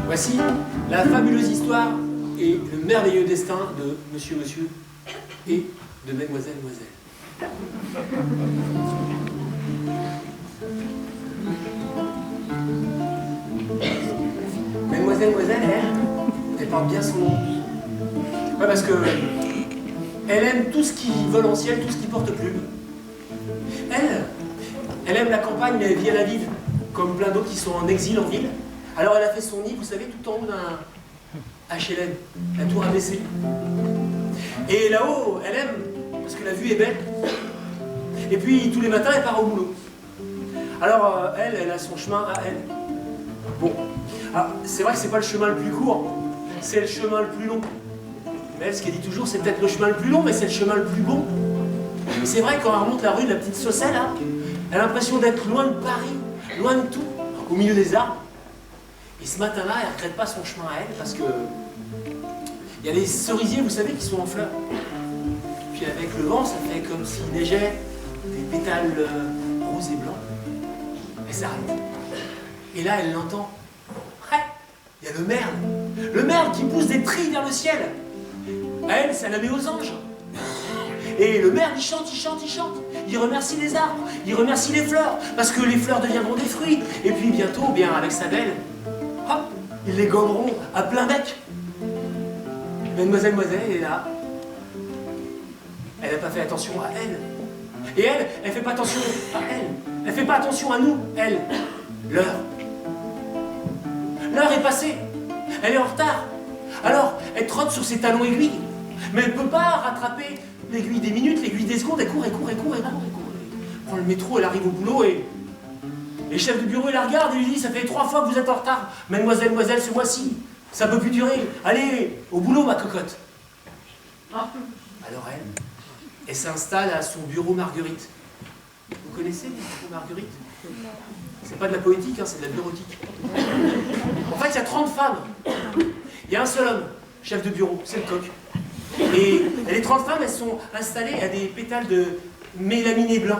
Voici la fabuleuse histoire et le merveilleux destin de Monsieur et de Mademoiselle. Mademoiselle, elle porte bien son nom. Ouais, parce que elle aime tout ce qui vole en ciel, tout ce qui porte plume. Elle aime la campagne, mais elle vit à la ville, comme plein d'autres qui sont en exil en ville. Alors elle a fait son nid, vous savez, tout en haut d'un HLM, la tour abaissée. Et là-haut, elle aime, parce que la vue est belle. Et puis, tous les matins, elle part au boulot. Alors, elle a son chemin à elle. Bon, c'est vrai que c'est pas le chemin le plus court, c'est le chemin le plus long. Mais elle, ce qu'elle dit toujours, c'est peut-être le chemin le plus long, mais c'est le chemin le plus bon. Et c'est vrai, quand elle remonte la rue de la petite Saucelle, là, elle a l'impression d'être loin de Paris, loin de tout, au milieu des arbres. Et ce matin-là, elle ne regrette pas son chemin à elle, parce que il y a les cerisiers, vous savez, qui sont en fleurs. Puis avec le vent, ça fait comme s'il neigeait des pétales roses et blancs. Elle s'arrête. Et là, elle l'entend. Ouais, il y a le merle qui pousse des trilles vers le ciel. À elle, ça la met aux anges. Et le merle, il chante. Il remercie les arbres, il remercie les fleurs, parce que les fleurs deviendront des fruits. Et puis bientôt, bien avec sa belle, hop, ils les gommeront à plein bec. Mademoiselle, elle est là. Elle n'a pas fait attention à elle. Et elle fait pas attention à elle. Elle fait pas attention à nous, elle. L'heure est passée. Elle est en retard. Alors, elle trotte sur ses talons aiguilles. Mais elle ne peut pas rattraper l'aiguille des minutes, l'aiguille des secondes. Elle court. Elle prend le métro, elle arrive au boulot et le chef de bureau, il la regarde et lui dit: ça fait 3 fois que vous êtes en retard. Mademoiselle, ce mois-ci, ça peut plus durer. Allez, au boulot, ma cocotte. Alors elle s'installe à son bureau Marguerite. Vous connaissez le bureau Marguerite? C'est pas de la poétique, hein, c'est de la bureautique. En fait, il y a 30 femmes. Il y a un seul homme, chef de bureau, c'est le coq. Et les 30 femmes, elles sont installées à des pétales de mélaminé blanc.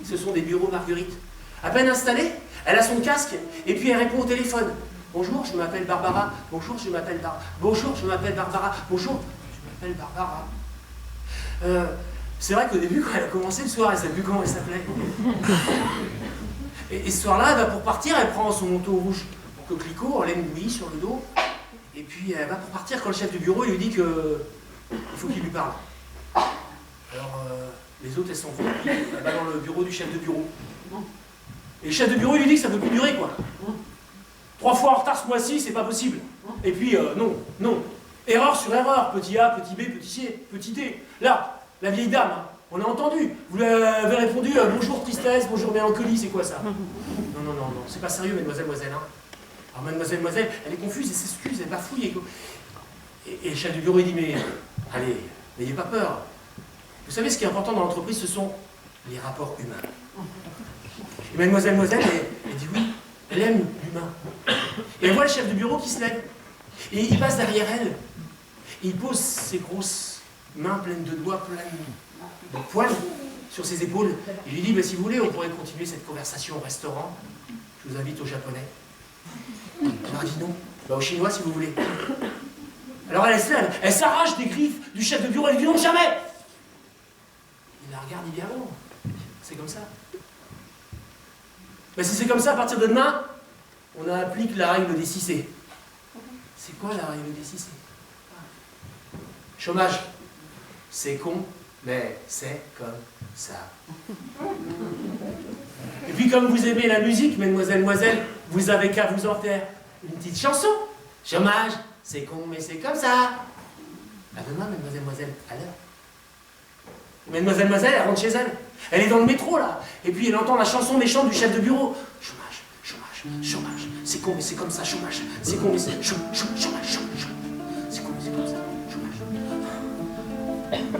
Ce sont des bureaux Marguerite. À peine installée, elle a son casque, et puis elle répond au téléphone. Bonjour, je m'appelle Barbara. Bonjour, je m'appelle Barbara. Bonjour, je m'appelle Barbara. Bonjour, je m'appelle Barbara. C'est vrai qu'au début, quand elle a commencé le soir, elle ne savait plus comment elle s'appelait. Et ce soir-là, pour partir, elle prend son manteau rouge en coquelicot, en laine bouillie sur le dos. Et puis elle va pour partir quand le chef du bureau il lui dit qu'il faut qu'il lui parle. Alors les autres, elles s'en vont. Elle va dans le bureau du chef de bureau. Et le chef de bureau il lui dit que ça ne peut plus durer, quoi. 3 fois en retard ce mois-ci, c'est pas possible. Et puis, non. Erreur sur erreur, petit A, petit B, petit C, petit D. Là, la vieille dame, hein, on a entendu. Vous lui avez répondu bonjour tristesse, bonjour mélancolie, c'est quoi ça? Non, c'est pas sérieux, mademoiselle. Hein. Alors mademoiselle, elle est confuse, elle s'excuse, elle bafouille. Et le chef du bureau il dit: mais allez, n'ayez pas peur. Vous savez, ce qui est important dans l'entreprise, ce sont les rapports humains. Et mademoiselle, elle dit oui, elle aime l'humain. Et elle voit le chef de bureau qui se lève. Et il passe derrière elle. Et il pose ses grosses mains pleines de doigts, pleines de poils sur ses épaules. Il lui dit: si vous voulez, on pourrait continuer cette conversation au restaurant. Je vous invite au japonais. Elle leur dit non. Au chinois, si vous voulez. Alors elle se lève, elle s'arrache des griffes du chef de bureau, elle dit: non, jamais. Il la regarde, il dit: ah bon, c'est comme ça. Si c'est comme ça, à partir de demain, on applique la règle des 6C. C'est quoi la règle des 6C? Chômage. C'est con, mais c'est comme ça. Et puis comme vous aimez la musique, mademoiselle, vous avez qu'à vous en faire une petite chanson. Chômage, c'est con, mais c'est comme ça. À demain, mademoiselle, à l'heure. Mademoiselle, elle rentre chez elle. Elle est dans le métro, là. Et puis elle entend la chanson méchante du chef de bureau. Chômage, c'est con, mais c'est comme ça, chômage. C'est con, mais c'est... Chômage. C'est con, mais c'est comme ça, chômage.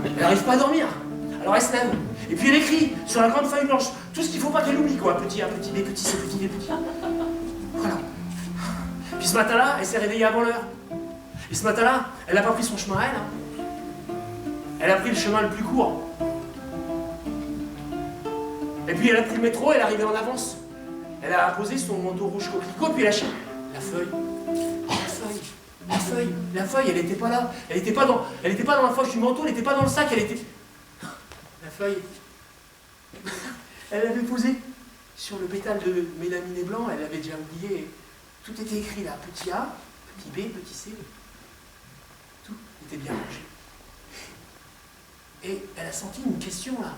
Elle n'arrive pas à dormir. Alors elle se lève. Et puis elle écrit sur la grande feuille blanche tout ce qu'il ne faut pas qu'elle oublie, quoi. Petit A, petit B, petit C, petit D, petit A. Voilà. Puis ce matin-là, elle s'est réveillée avant l'heure. Et ce matin-là, elle n'a pas pris son chemin à elle. Hein. Elle a pris le chemin le plus court. Et puis elle a pris le métro, elle est arrivée en avance. Elle a posé son manteau rouge coquelicot, puis elle a la feuille. La feuille, elle n'était pas là. Elle n'était pas dans la poche du manteau, elle n'était pas dans le sac, elle était... La feuille, elle l'avait posée sur le pétale de mélamine et blanc, elle l'avait déjà oublié. Tout était écrit là, petit A, petit B, petit C. Tout était bien rangé. Et elle a senti une question là,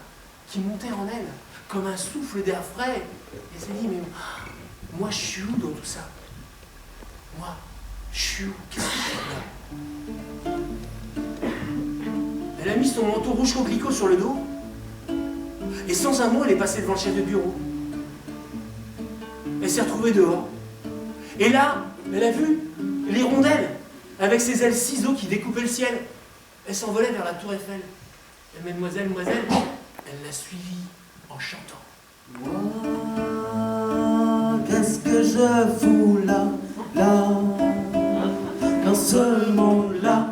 qui montait en elle, comme un souffle d'air frais. Et elle s'est dit, mais moi je suis où dans tout ça? Moi, je suis où? Qu'est-ce que je fais là? Elle a mis son manteau rouge coquelicot sur le dos, et sans un mot, elle est passée devant le chef de bureau. Elle s'est retrouvée dehors. Et là, elle a vu l'hirondelle, avec ses ailes ciseaux qui découpaient le ciel. Elle s'envolait vers la tour Eiffel. Et mademoiselle, elle l'a suivie en chantant. Moi, qu'est-ce que je fous là, dans ce monde-là,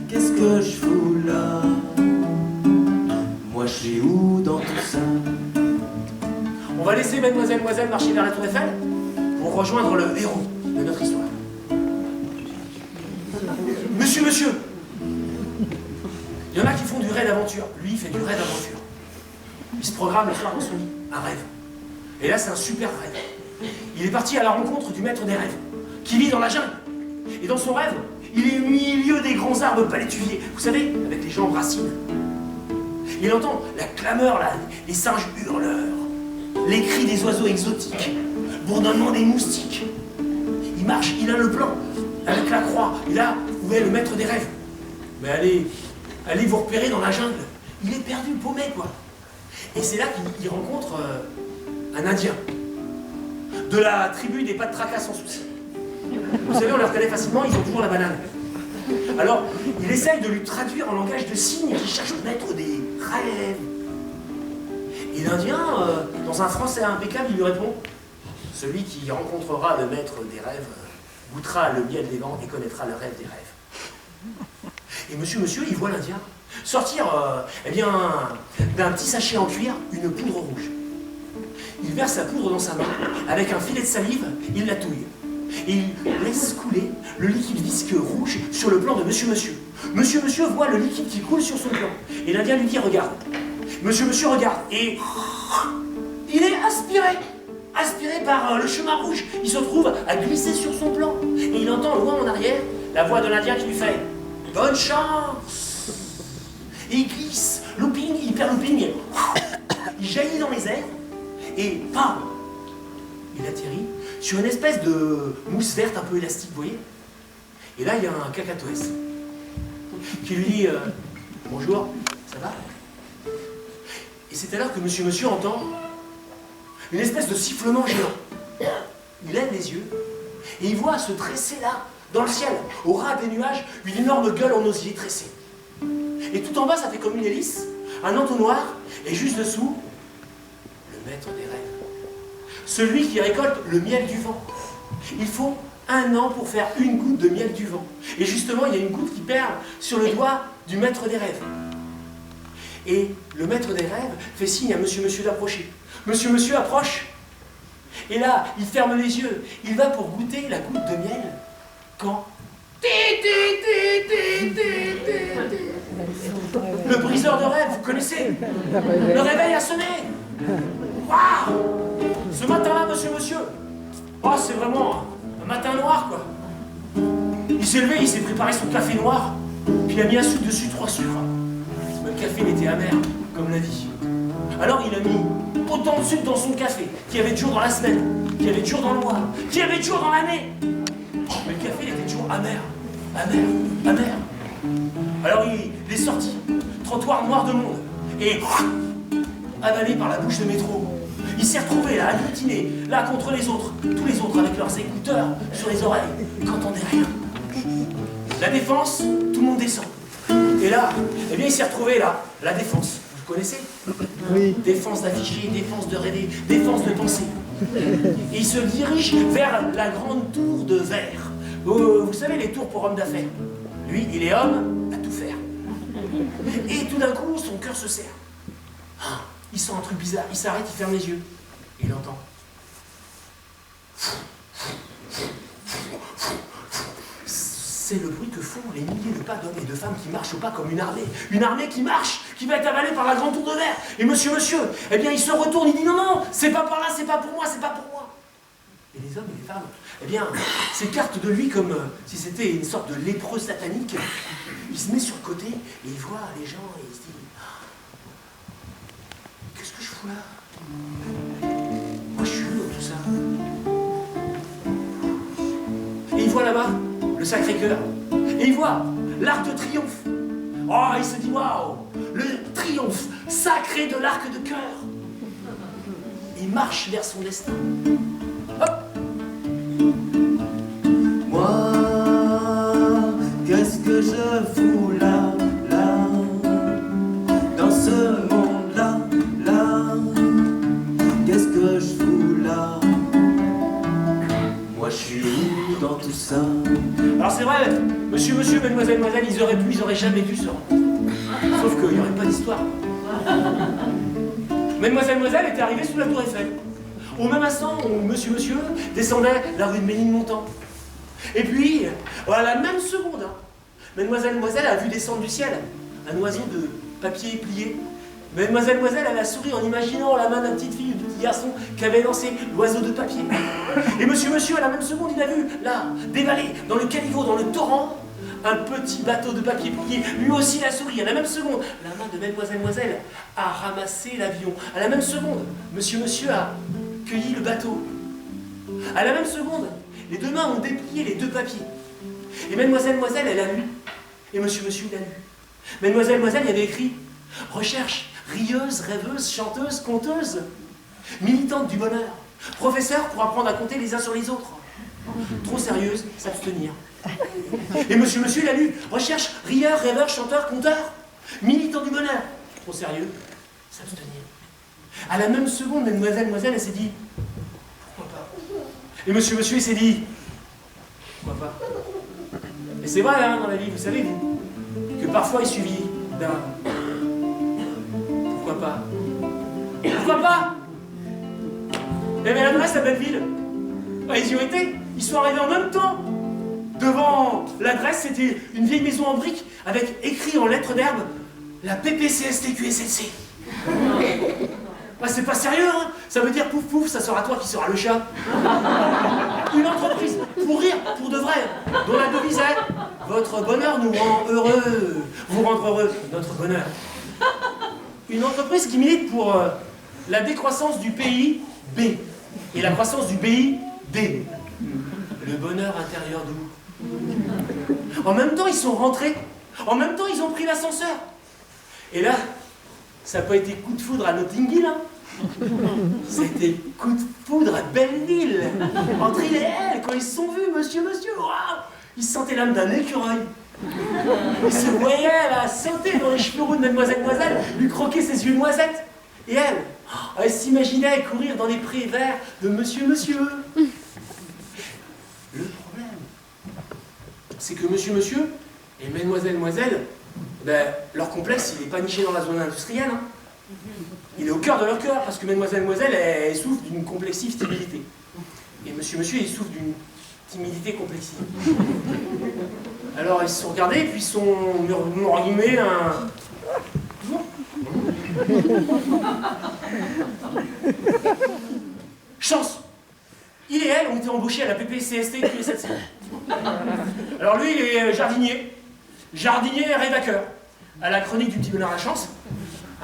qu'est-ce que je fous là? Moi, je suis où dans tout ça? On va laisser mademoiselle marcher vers la tour Eiffel pour rejoindre le héros de notre histoire. Monsieur, il y en a qui font du raid d'aventure. Lui, il fait du raid d'aventure. Il se programme le soir dans son lit, un rêve. Et là, c'est un super rêve. Il est parti à la rencontre du maître des rêves, qui vit dans la jungle. Et dans son rêve, il est au milieu des grands arbres palétuviers, vous savez, avec les jambes racines. Il entend la clameur, les singes hurleurs, les cris des oiseaux exotiques, bourdonnement des moustiques. Il marche, il a le plan, avec la croix, et là où est le maître des rêves. Mais allez vous repérer dans la jungle. Il est perdu, paumé, quoi. Et c'est là qu'il rencontre un Indien, de la tribu des pas de tracas sans souci. Vous savez, on les reconnaît facilement, ils ont toujours la banane. Alors, il essaye de lui traduire en langage de signes qui cherche au maître des rêves. Et l'Indien, dans un français impeccable, il lui répond: celui qui rencontrera le maître des rêves goûtera le miel des vents et connaîtra le rêve des rêves. Et monsieur, il voit l'Indien sortir d'un petit sachet en cuir une poudre rouge. Il verse la poudre dans sa main, avec un filet de salive, il la touille. Et il laisse couler le liquide visqueux rouge sur le plan de monsieur. Monsieur voit le liquide qui coule sur son plan. Et l'Indien lui dit: regarde. Monsieur regarde. Et il est aspiré par le chemin rouge. Il se retrouve à glisser sur son plan. Et il entend loin en arrière la voix de l'Indien qui lui fait: bonne chance. Et il glisse, looping, hyper looping. Il jaillit dans les airs. Et bam, il atterrit sur une espèce de mousse verte un peu élastique, vous voyez. Et là, il y a un cacatoès qui lui dit: bonjour, ça va? Et c'est alors que monsieur entend une espèce de sifflement géant. Il lève les yeux et il voit se dresser là, dans le ciel, au ras des nuages, une énorme gueule en osier tressée. Et tout en bas, ça fait comme une hélice, un entonnoir, et juste dessous, le maître des rêves. Celui qui récolte le miel du vent. Il faut 1 an pour faire une goutte de miel du vent. Et justement, il y a une goutte qui perle sur le doigt du maître des rêves. Et le maître des rêves fait signe à monsieur d'approcher. Monsieur approche. Et là, il ferme les yeux. Il va pour goûter la goutte de miel. Quand le briseur de rêve, vous connaissez? Le réveil a sonné. Waouh! Ce matin-là, monsieur, oh, c'est vraiment un matin noir, quoi. Il s'est levé, il s'est préparé son café noir, puis il a mis un sucre dessus, 3 sucres. Mais le café, il était amer, comme l'a dit. Alors il a mis autant de sucre dans son café qu'il y avait de jours dans la semaine, qu'il y avait de jours dans le mois, qu'il y avait de jours dans l'année. Mais le café, il était toujours amer. Alors il est sorti, trottoir noir de monde, et avalé par la bouche de métro. Il s'est retrouvé là, agglutiné, là contre les autres, tous les autres avec leurs écouteurs sur les oreilles, qu'entendait rien. La Défense, tout le monde descend. Et là, eh bien il s'est retrouvé là, la Défense. Vous connaissez? Oui. Défense d'afficher, défense de rêver, défense de penser. Et il se dirige vers la grande tour de verre. Vous savez, les tours pour hommes d'affaires. Lui, il est homme à tout faire. Et tout d'un coup, son cœur se serre. Il sent un truc bizarre, il s'arrête, il ferme les yeux. Et il entend. c'est le bruit que font les milliers de pas d'hommes et de femmes qui marchent au pas comme une armée. Une armée qui marche, qui va être avalée par la grande tour de verre. Et monsieur, eh bien, il se retourne, il dit non, non, c'est pas par là, c'est pas pour moi, c'est pas pour moi. Et les hommes et les femmes, eh bien, s'écartent de lui comme si c'était une sorte de lépreux satanique. Il se met sur le côté et il voit les gens et il se dit qu'est-ce que je fous là? Moi, je suis où dans tout ça? Et il voit là-bas le Sacré-Cœur. Et il voit l'Arc de Triomphe. Oh, il se dit waouh, le triomphe sacré de l'Arc de Cœur. Il marche vers son destin. Hop. Moi, qu'est-ce que je fous là, là, dans ce monde-là, là, qu'est-ce que je fous là? Moi, je suis où dans tout ça? Alors c'est vrai, monsieur, mademoiselle, ils auraient jamais dû se rencontrer. Sauf qu'il n'y aurait pas d'histoire. Mademoiselle était arrivée sous la tour Eiffel. Au même instant où monsieur descendait la rue de Ménilmontant. Et puis, à la même seconde, mademoiselle a vu descendre du ciel un oiseau de papier plié. Mademoiselle, elle a souri en imaginant la main d'un petite fille ou d'un petit garçon qui avait lancé l'oiseau de papier. Et monsieur, à la même seconde, il a vu, là, dévaler dans le caniveau, dans le torrent, un petit bateau de papier plié. Lui aussi, il a souri. À la même seconde, la main de mademoiselle a ramassé l'avion. À la même seconde, monsieur a cueilli le bateau. À la même seconde, les deux mains ont déplié les deux papiers. Et mademoiselle, elle a lu. Et monsieur, il a lu. Mademoiselle, il y avait écrit « Recherche, rieuse, rêveuse, chanteuse, conteuse, militante du bonheur, professeur pour apprendre à compter les uns sur les autres, trop sérieuse, s'abstenir. » Et monsieur, il a lu « Recherche, rieur, rêveur, chanteur, conteur, militant du bonheur, trop sérieux, s'abstenir. » À la même seconde, mademoiselle, elle s'est dit « Pourquoi pas ?» Et monsieur, il s'est dit « Pourquoi pas ?» Et c'est vrai, dans la vie, vous savez, vous, que parfois il suffit d'un « Pourquoi pas ?» Pourquoi pas? Eh bien, l'adresse à Belleville, ils y ont été, ils sont arrivés en même temps. Devant l'adresse, c'était une vieille maison en briques avec écrit en lettres d'herbe la PPCSTQSLC. C'est pas sérieux, hein? Ça veut dire pouf pouf, ça sera toi qui sera le chat. Une entreprise, pour rire, pour de vrai, dont la devise est « Votre bonheur nous rend heureux, vous rendre heureux, notre bonheur ». Une entreprise qui milite pour la décroissance du pays B et la croissance du pays D. Le bonheur intérieur doux. En même temps, ils sont rentrés. En même temps, ils ont pris l'ascenseur. Et là, ça n'a pas été coup de foudre à Notting Hill, hein. C'était coup de foudre à Belleville. Entre il et elle, quand ils se sont vus, monsieur, waouh, ils sentaient l'âme d'un écureuil. Ils se voyaient là, sauter dans les cheveux roux de mademoiselle, lui croquer ses yeux de noisette. Et elle s'imaginait courir dans les prés verts de monsieur. Le problème, c'est que monsieur et mademoiselle, leur complexe, il n'est pas niché dans la zone industrielle. Hein. Il est au cœur de leur cœur, parce que mademoiselle, elle souffre d'une complexive timidité. Et monsieur, il souffre d'une timidité complexive. Alors ils se sont regardés, puis ils se sont murmurés un... Chance! Il et elle ont été embauchés à la PPCST QSLC. Alors lui, il est jardinier et rédacteur. À la chronique du petit bonheur à la chance.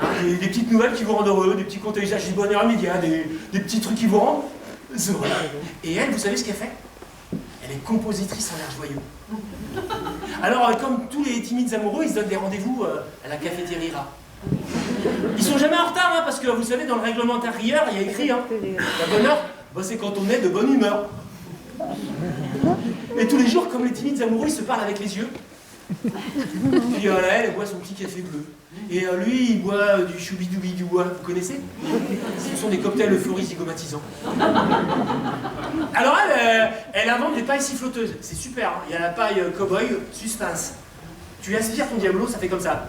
Hein, des petites nouvelles qui vous rendent heureux, des petits contes à usage du bonheur immédiat, des petits trucs qui vous rendent heureux. Et elle, vous savez ce qu'elle fait? Elle est compositrice en l'air joyeux. Alors, comme tous les timides amoureux, ils se donnent des rendez-vous à la cafétéria. Ils sont jamais en retard, hein, parce que vous savez, dans le règlement intérieur, il y a écrit, la bonne heure, c'est quand on est de bonne humeur. Et tous les jours, comme les timides amoureux, ils se parlent avec les yeux. Puis elle boit son petit café bleu. Et lui, il boit du choubi-doubi-doubois, vous connaissez? Ce sont des cocktails euphorie zygomatisants. Alors elle invente des pailles siffloteuses. C'est super, hein. Il y a la paille cow-boy, suspense. Tu aspires ton diablo, ça fait comme ça.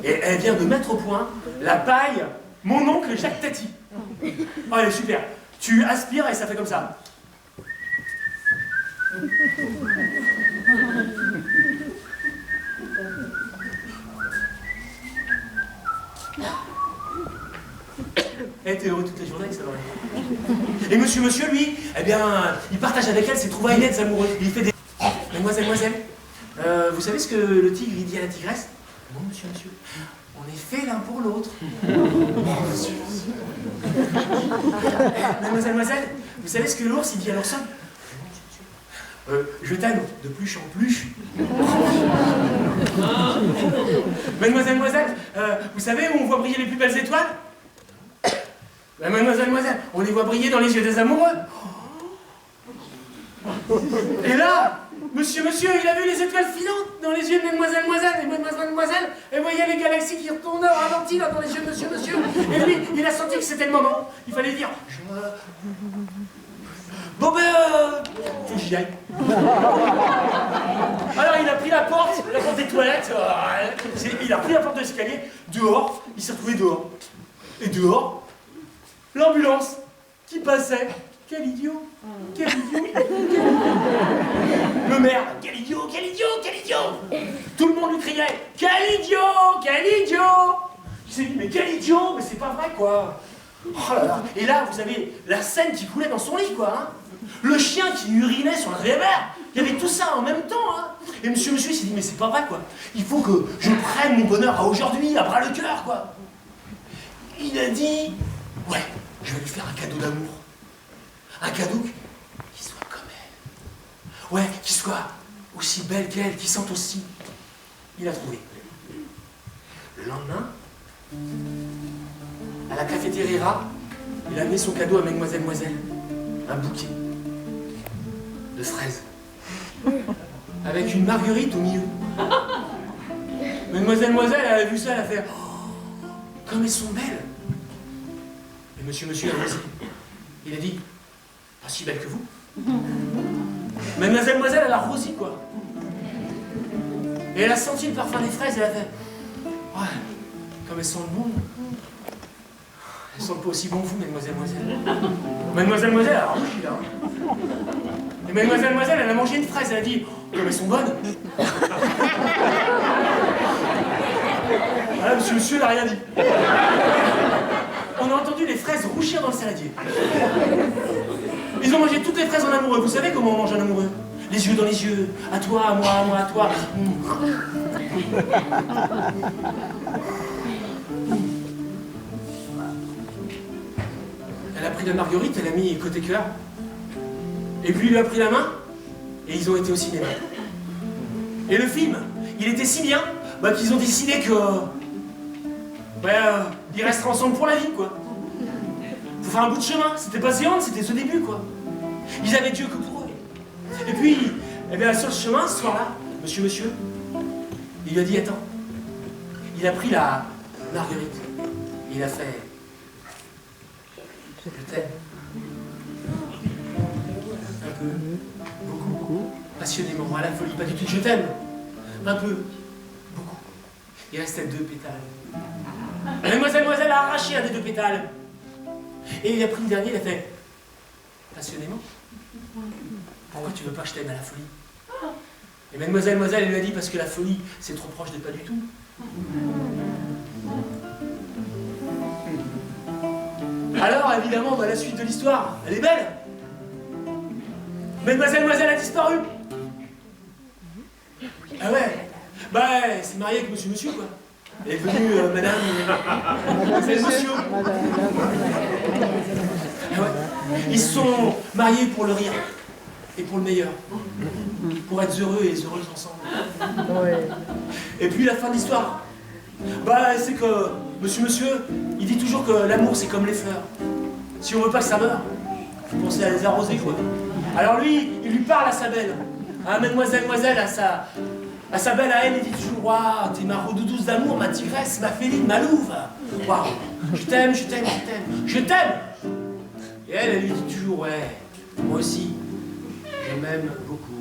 Et elle vient de mettre au point la paille Mon oncle Jacques Tati. Oh, elle est super. Tu aspires et ça fait comme ça. Elle était heureux toute la journée avec ça. Et monsieur, lui, eh bien, il partage avec elle ses trouvailles nettes amoureuses. Il fait des... Mademoiselle, vous savez ce que le tigre il dit à la tigresse? Bon, monsieur, on est fait l'un pour l'autre. Monsieur. Mademoiselle, vous savez ce que l'ours il dit à l'ourson? Je t'aime de pluche en pluche. Mademoiselle, vous savez où on voit briller les plus belles étoiles? Mademoiselle, on les voit briller dans les yeux des amoureux. Et là, monsieur, il a vu les étoiles filantes dans les yeux de mademoiselle, et mademoiselle, elle voyait les galaxies qui retournaient au ralenti là dans les yeux de monsieur. Et lui, il a senti que c'était le moment. Il fallait dire, bon ben, faut que j'y aille. Alors il a pris la porte des toilettes, il a pris la porte de l'escalier, dehors, il s'est retrouvé dehors. Et dehors, l'ambulance qui passait. Quel idiot! Quel idiot! Le maire, quel idiot! Tout le monde lui criait, quel idiot! Il s'est dit, mais quel idiot! Mais c'est pas vrai, quoi! Oh là là. Et là, vous avez la scène qui coulait dans son lit, quoi, hein. Le chien qui urinait sur le réverbère. Il y avait tout ça en même temps, hein. Et monsieur s'est dit, mais c'est pas vrai, quoi. Il faut que je prenne mon bonheur à aujourd'hui, à bras le cœur, quoi. Il a dit, ouais, je vais lui faire un cadeau d'amour. Un cadeau qui soit comme elle. Ouais, qui soit aussi belle qu'elle, qui sente aussi. Il a trouvé. Le lendemain, à la cafétéria, il a mis son cadeau à mademoiselle. Un bouquet de fraises. Avec une marguerite au milieu. Mademoiselle, elle a vu ça, elle a fait oh, comme elles sont belles. Et monsieur a osé. Il a dit pas si belle que vous. Mademoiselle, elle a rosi, quoi. Et elle a senti le parfum des fraises et elle a fait ouais, comme elles sentent bon. Elles sentent pas aussi bon que vous, mademoiselle. Mademoiselle, elle a rougi, là. Et mademoiselle, elle a mangé une fraise, elle a dit comme elles sont bonnes. Voilà, monsieur, il n'a rien dit. On a entendu les fraises rougir dans le saladier. Ils ont mangé toutes les fraises en amoureux. Vous savez comment on mange un amoureux? Les yeux dans les yeux. À toi, à moi, à toi. Elle a pris la marguerite, elle a mis côté cœur. Et puis il lui a pris la main. Et ils ont été au cinéma. Et le film, il était si bien qu'ils ont décidé que... ils resteraient ensemble pour la vie, quoi. Pour faire un bout de chemin. C'était pas séance, c'était ce début, quoi. Ils avaient Dieu que pour eux. Et puis, sur ce chemin, ce soir-là, monsieur, il lui a dit, attends. Il a pris la marguerite. Et il a fait... Je t'aime. Un peu. Beaucoup. Passionnément. À la folie. Pas du tout. Je t'aime. Un peu. Beaucoup. Il restait 2 pétales. Mademoiselle a arraché un des 2 pétales. Et il a pris le dernier, il a fait passionnément. Pourquoi tu veux pas que je t'aime à la folie? Et mademoiselle, elle lui a dit parce que la folie, c'est trop proche de pas du tout. Alors, évidemment, la suite de l'histoire, elle est belle. Mademoiselle a disparu. Ah ouais. Elle s'est mariée avec monsieur, quoi. Elle est venue, madame, monsieur. Ah ouais. Ils se sont mariés pour le rire et pour le meilleur. Pour être heureux et heureuses ensemble. Et puis la fin de l'histoire, c'est que monsieur, il dit toujours que l'amour c'est comme les fleurs. Si on veut pas que ça meure, faut penser à les arroser, quoi. Alors lui, il lui parle à sa belle. À mademoiselle, à sa belle à elle, il dit toujours waouh, t'es ma redouce d'amour, ma tigresse, ma féline, ma louve. Waouh, je t'aime. Et elle lui dit toujours ouais, moi aussi, je m'aime beaucoup.